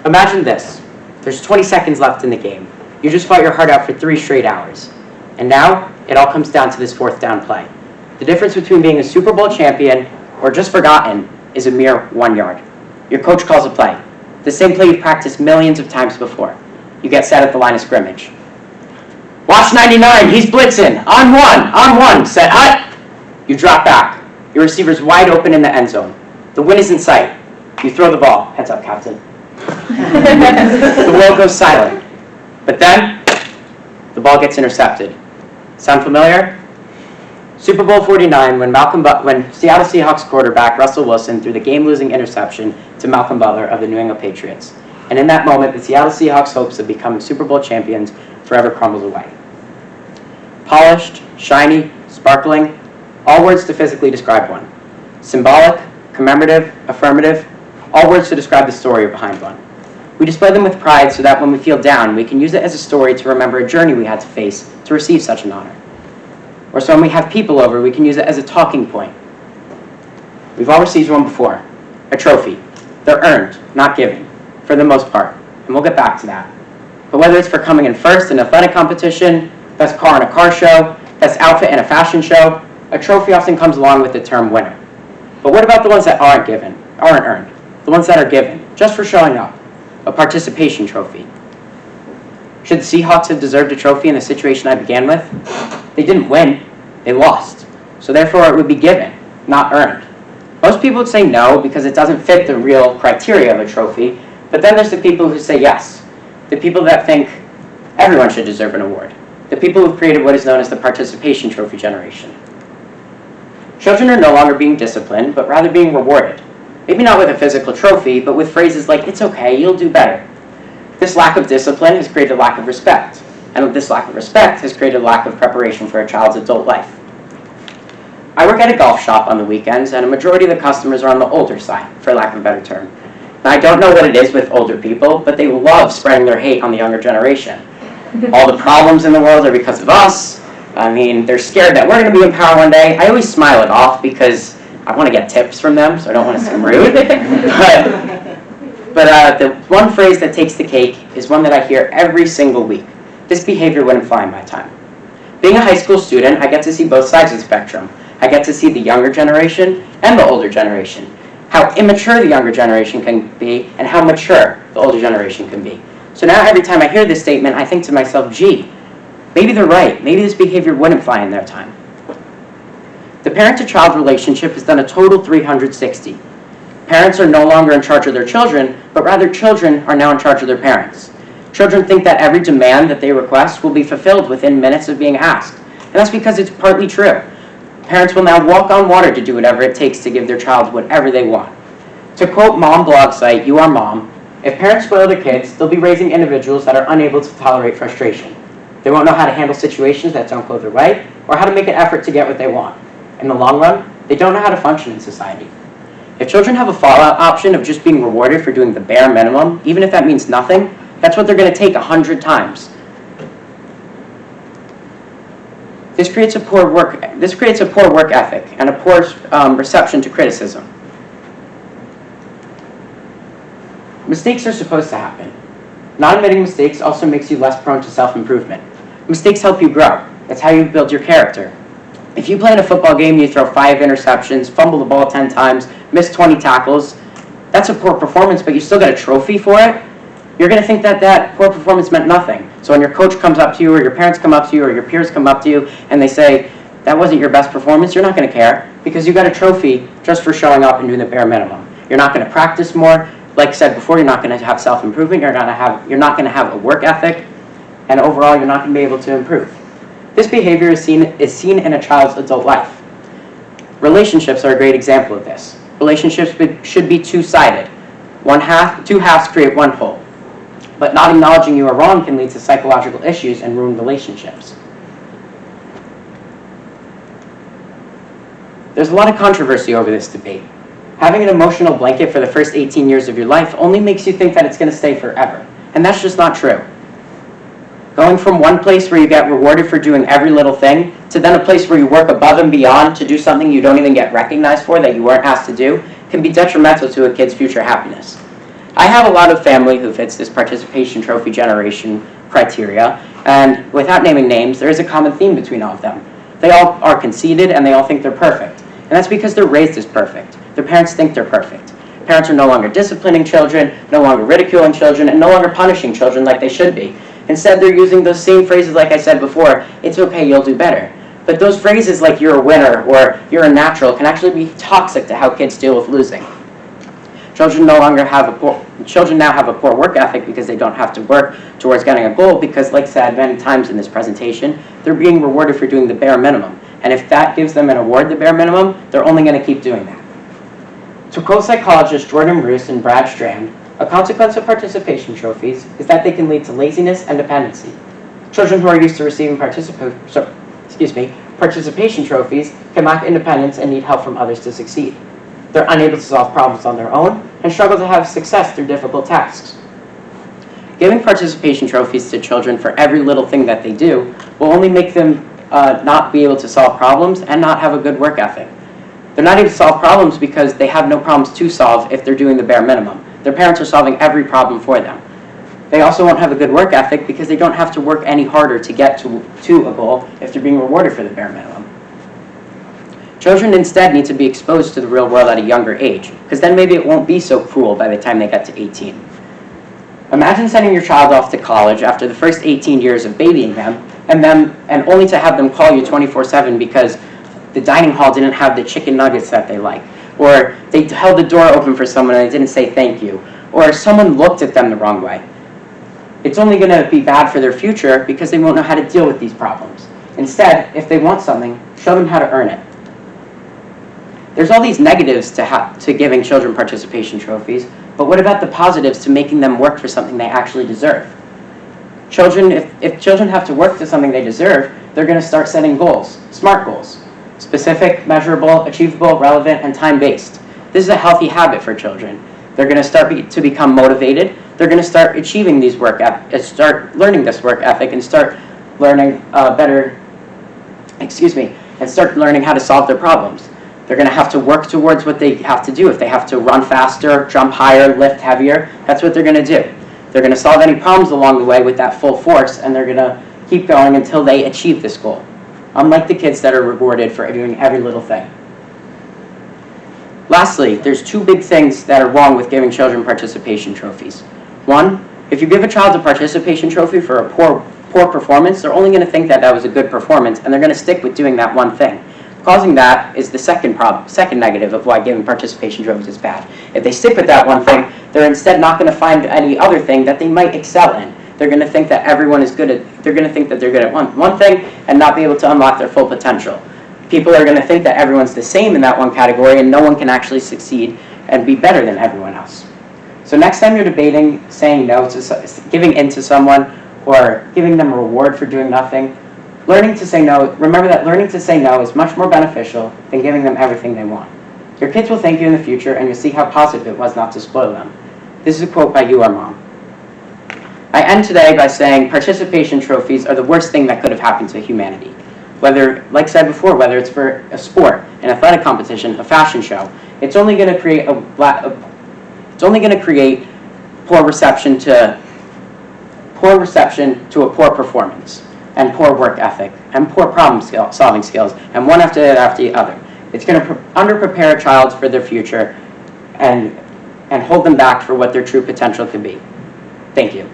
Imagine this. There's 20 seconds left in the game. You just fought your heart out for 3 straight hours. And now, it all comes down to this 4th down play. The difference between being a Super Bowl champion or just forgotten is a mere 1 yard. Your coach calls a play. The same play you've practiced millions of times before. You get set at the line of scrimmage. Watch 99, he's blitzing. On one, set, hut. You drop back. Your receiver's wide open in the end zone. The win is in sight. You throw the ball. Heads up, captain. The world goes silent. But then, the ball gets intercepted. Sound familiar? Super Bowl 49, when Seattle Seahawks quarterback Russell Wilson threw the game-losing interception to Malcolm Butler of the New England Patriots. And in that moment, the Seattle Seahawks' hopes of becoming Super Bowl champions forever crumbled away. Polished, shiny, sparkling, all words to physically describe one. Symbolic, commemorative, affirmative, all words to describe the story behind one. We display them with pride so that when we feel down, we can use it as a story to remember a journey we had to face to receive such an honor. Or so when we have people over, we can use it as a talking point. We've all received one before, a trophy. They're earned, not given, for the most part, and we'll get back to that. But whether it's for coming in first in an athletic competition, best car in a car show, best outfit in a fashion show, a trophy often comes along with the term winner. But what about the ones that aren't earned? The ones that are given, just for showing up? A participation trophy. Should the Seahawks have deserved a trophy in the situation I began with? They didn't win, they lost. So therefore it would be given, not earned. Most people would say no because it doesn't fit the real criteria of a trophy, but then there's the people who say yes. The people that think everyone should deserve an award. The people who've created what is known as the participation trophy generation. Children are no longer being disciplined, but rather being rewarded. Maybe not with a physical trophy, but with phrases like, "It's okay, you'll do better." This lack of discipline has created a lack of respect, and this lack of respect has created a lack of preparation for a child's adult life. I work at a golf shop on the weekends, and a majority of the customers are on the older side, for lack of a better term. And I don't know what it is with older people, but they love spreading their hate on the younger generation. All the problems in the world are because of us. I mean, they're scared that we're going to be in power one day. I always smile it off because I want to get tips from them, so I don't want to seem rude. But the one phrase that takes the cake is one that I hear every single week. This behavior wouldn't fly in my time. Being a high school student, I get to see both sides of the spectrum. I get to see the younger generation and the older generation. How immature the younger generation can be and how mature the older generation can be. So now every time I hear this statement, I think to myself, gee, maybe they're right. Maybe this behavior wouldn't fly in their time. The parent-to-child relationship has done a total 360. Parents are no longer in charge of their children, but rather children are now in charge of their parents. Children think that every demand that they request will be fulfilled within minutes of being asked. And that's because it's partly true. Parents will now walk on water to do whatever it takes to give their child whatever they want. To quote mom blog site, You Are Mom, if parents spoil their kids, they'll be raising individuals that are unable to tolerate frustration. They won't know how to handle situations that don't go their way, or how to make an effort to get what they want. In the long run, they don't know how to function in society. If children have a fallout option of just being rewarded for doing the bare minimum, even if that means nothing, that's what they're going to take 100 times. This creates a poor work ethic and a poor reception to criticism. Mistakes are supposed to happen. Not admitting mistakes also makes you less prone to self-improvement. Mistakes help you grow. That's how you build your character. If you play in a football game and you throw 5 interceptions, fumble the ball 10 times, miss 20 tackles, that's a poor performance, but you still get a trophy for it, you're going to think that that poor performance meant nothing. So when your coach comes up to you, or your parents come up to you, or your peers come up to you, and they say, that wasn't your best performance, you're not going to care, because you got a trophy just for showing up and doing the bare minimum. You're not going to practice more. Like I said before, you're not going to have self-improvement, you're not going to have a work ethic, and overall, you're not going to be able to improve. This behavior is seen in a child's adult life. Relationships are a great example of this. Relationships should be two-sided. Two halves create one whole. But not acknowledging you are wrong can lead to psychological issues and ruin relationships. There's a lot of controversy over this debate. Having an emotional blanket for the first 18 years of your life only makes you think that it's going to stay forever. And that's just not true. Going from one place where you get rewarded for doing every little thing to then a place where you work above and beyond to do something you don't even get recognized for that you weren't asked to do can be detrimental to a kid's future happiness. I have a lot of family who fits this participation trophy generation criteria, and without naming names, there is a common theme between all of them. They all are conceited and they all think they're perfect. And that's because they're raised as perfect. Their parents think they're perfect. Parents are no longer disciplining children, no longer ridiculing children, and no longer punishing children like they should be. Instead, they're using those same phrases like I said before, it's okay, you'll do better. But those phrases like you're a winner or you're a natural can actually be toxic to how kids deal with losing. Children now have a poor work ethic because they don't have to work towards getting a goal because, like said many times in this presentation, they're being rewarded for doing the bare minimum. And if that gives them an award, the bare minimum, they're only going to keep doing that. To quote psychologists Jordan Roos and Brad Strand, a consequence of participation trophies is that they can lead to laziness and dependency. Children who are used to receiving participation trophies can lack independence and need help from others to succeed. They're unable to solve problems on their own and struggle to have success through difficult tasks. Giving participation trophies to children for every little thing that they do will only make them not be able to solve problems and not have a good work ethic. They're not able to solve problems because they have no problems to solve if they're doing the bare minimum. Their parents are solving every problem for them. They also won't have a good work ethic because they don't have to work any harder to get to a goal if they're being rewarded for the bare minimum. Children instead need to be exposed to the real world at a younger age, because then maybe it won't be so cruel by the time they get to 18. Imagine sending your child off to college after the first 18 years of babying them, and only to have them call you 24/7 because the dining hall didn't have the chicken nuggets that they like, or they held the door open for someone and they didn't say thank you, or someone looked at them the wrong way. It's only going to be bad for their future because they won't know how to deal with these problems. Instead, if they want something, show them how to earn it. There's all these negatives to giving children participation trophies, but what about the positives to making them work for something they actually deserve? If children have to work for something they deserve, they're going to start setting goals, SMART goals. Specific, measurable, achievable, relevant, and time-based. This is a healthy habit for children. They're going to start to become motivated. They're going to start achieving these start learning this work ethic and start learning and start learning how to solve their problems. They're going to have to work towards what they have to do. If they have to run faster, jump higher, lift heavier, that's what they're going to do. They're going to solve any problems along the way with that full force, and they're going to keep going until they achieve this goal. Unlike the kids that are rewarded for doing every little thing. Lastly, there's two big things that are wrong with giving children participation trophies. One, if you give a child a participation trophy for a poor performance, they're only going to think that that was a good performance, and they're going to stick with doing that one thing. Causing that is the second negative of why giving participation trophies is bad. If they stick with that one thing, they're instead not going to find any other thing that they might excel in. They're going to think that everyone is good at, they're going to think that they're good at one thing and not be able to unlock their full potential. People are going to think that everyone's the same in that one category and no one can actually succeed and be better than everyone else. So next time you're debating saying no to giving in to someone or giving them a reward for doing nothing, learning to say no, remember that learning to say no is much more beneficial than giving them everything they want. Your kids will thank you in the future and you'll see how positive it was not to spoil them. This is a quote by you, our mom. I end today by saying participation trophies are the worst thing that could have happened to humanity. Whether, like I said before, whether it's for a sport, an athletic competition, a fashion show, it's only going to create poor reception to a poor performance, and poor work ethic, and poor problem-solving skills, and one after the other. It's going to underprepare a child for their future and hold them back for what their true potential could be. Thank you.